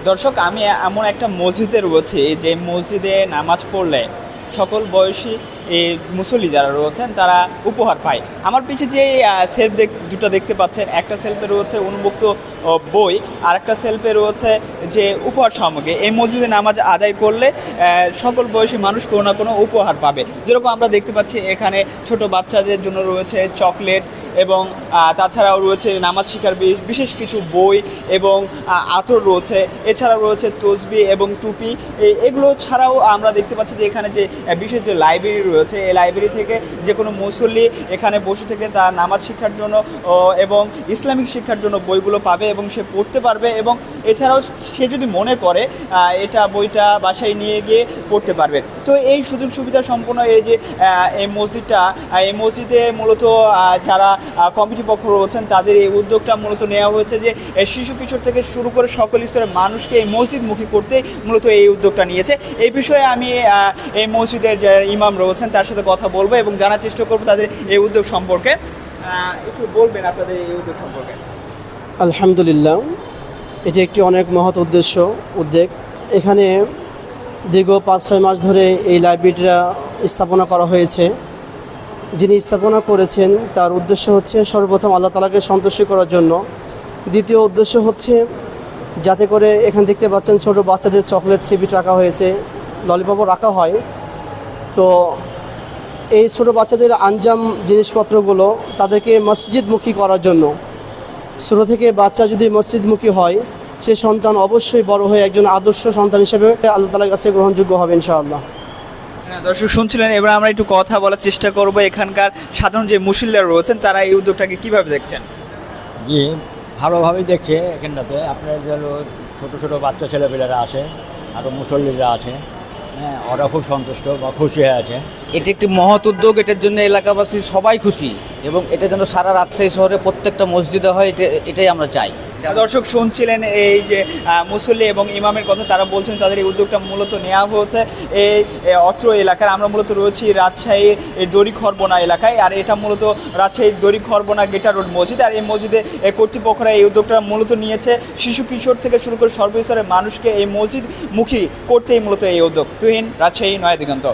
দর্শক, আমি এমন একটা মসজিদে রয়েছি যে মসজিদে নামাজ পড়লে সকল বয়সী এই মুসল্লি যারা রয়েছেন তারা উপহার পায়। আমার পিছে যে সেলফ দুটো দেখতে পাচ্ছেন, একটা সেলফে রয়েছে উন্মুক্ত বই, আর একটা সেলফে রয়েছে যে উপহার সামগ্রী। এই মসজিদে নামাজ আদায় করলে সকল বয়সী মানুষ কোনো না কোনো উপহার পাবে। যেরকম আমরা দেখতে পাচ্ছি এখানে ছোট বাচ্চাদের জন্য রয়েছে চকলেট এবং তাছাড়াও রয়েছে নামাজ শিখার বিশেষ কিছু বই এবং আতর রয়েছে। এছাড়াও রয়েছে তসবি এবং টুপি। এগুলো ছাড়াও আমরা দেখতে পাচ্ছি যে এখানে যে বিশেষ যে লাইব্রেরি রয়েছে, এই লাইব্রেরি থেকে যে কোনো মুসল্লি এখানে বসে থেকে তার নামাজ শিক্ষার জন্য এবং ইসলামিক শিক্ষার জন্য বইগুলো পাবে এবং সে পড়তে পারবে। এবং এছাড়াও সে যদি মনে করে বইটা বাসায় নিয়ে গিয়ে পড়তে পারবে। তো এই সুযোগ সুবিধা সম্পন্ন এই মসজিদটা, এই মসজিদে মূলত যারা কমিটি পক্ষ রয়েছেন তাদের এই উদ্যোগটা মূলত নেওয়া হয়েছে যে শিশু কিশোর থেকে শুরু করে সকল স্তরের মানুষকে এই মসজিদমুখী করতে মূলত এই উদ্যোগটা নিয়েছে। এই বিষয়ে আমি এই মসজিদের যারা ইমাম রয়েছেন তার সাথে কথা বলবো এবং জানার চেষ্টা করবো তাদের এই উদ্যোগ সম্পর্কে। একটু বলবেন আপনাদের এই উদ্যোগ সম্পর্কে। আলহামদুলিল্লাহ, এটি একটি অনেক মহৎ উদ্যোগ। এখানে দীর্ঘ 5-6 মাস ধরে এই লাইব্রেরিটা স্থাপনা করা হয়েছে। যিনি স্থাপনা করেছেন তার উদ্দেশ্য হচ্ছে সর্বপ্রথম আল্লাহ তাআলাকে সন্তুষ্ট করার জন্য। দ্বিতীয় উদ্দেশ্য হচ্ছে যাতে করে এখানে দেখতে পাচ্ছেন ছোট বাচ্চাদের চকলেট সিবিট রাখা হয়েছে, ললিপপও রাখা হয়। তো এই ছোট বাচ্চাদের আঞ্জাম জিনিসপত্রগুলো তাদেরকে মসজিদমুখী করার জন্য। ছোটো থেকে বাচ্চা যদি মসজিদমুখী হয় সে সন্তান অবশ্যই বড় হয়ে একজন আদর্শ সন্তান হিসেবে আল্লাহ তাআলার কাছে গ্রহণযোগ্য হবে ইনশাআল্লাহ। দর্শক শুনছিলেন, এবার আমরা একটু কথা বলার চেষ্টা করব এখানকার সাধারণ যে মুসল্লিরা রয়েছেন তারা এই উদ্যোগটাকে কীভাবে দেখছেন। জি, ভালোভাবেই দেখছে। এখানটাতে আপনার ছোটো ছোটো বাচ্চা ছেলেপেলেরা আছে, আরও মুসল্লিরা আছে, হ্যাঁ, ওরা খুব সন্তুষ্ট বা খুশি হয়ে আছে। এটি একটি মহৎ উদ্যোগ, এটার জন্য এলাকাবাসী সবাই খুশি এবং এটা যেন সারা রাজশাহী শহরে প্রত্যেকটা মসজিদে হয়, এটাই আমরা চাই। দর্শক শুনছিলেন এই যে মুসল্লি এবং ইমামের কথা, তারা বলছেন তাদের এই উদ্যোগটা মূলত নেওয়া হয়েছে এই অত্র এলাকার। আমরা মূলত রয়েছি রাজশাহীর দড়িখরবনা এলাকায়, আর এটা মূলত রাজশাহীর দড়িখরবনা গেটা রোড মসজিদ। আর এই মসজিদে কর্তৃপক্ষরা এই উদ্যোগটা মূলত নিয়েছে শিশু কিশোর থেকে শুরু করে সর্বস্তরের মানুষকে এই মসজিদমুখী করতেই মূলত এই উদ্যোগ। তুহিন, রাজশাহী, নয়া দিগন্ত।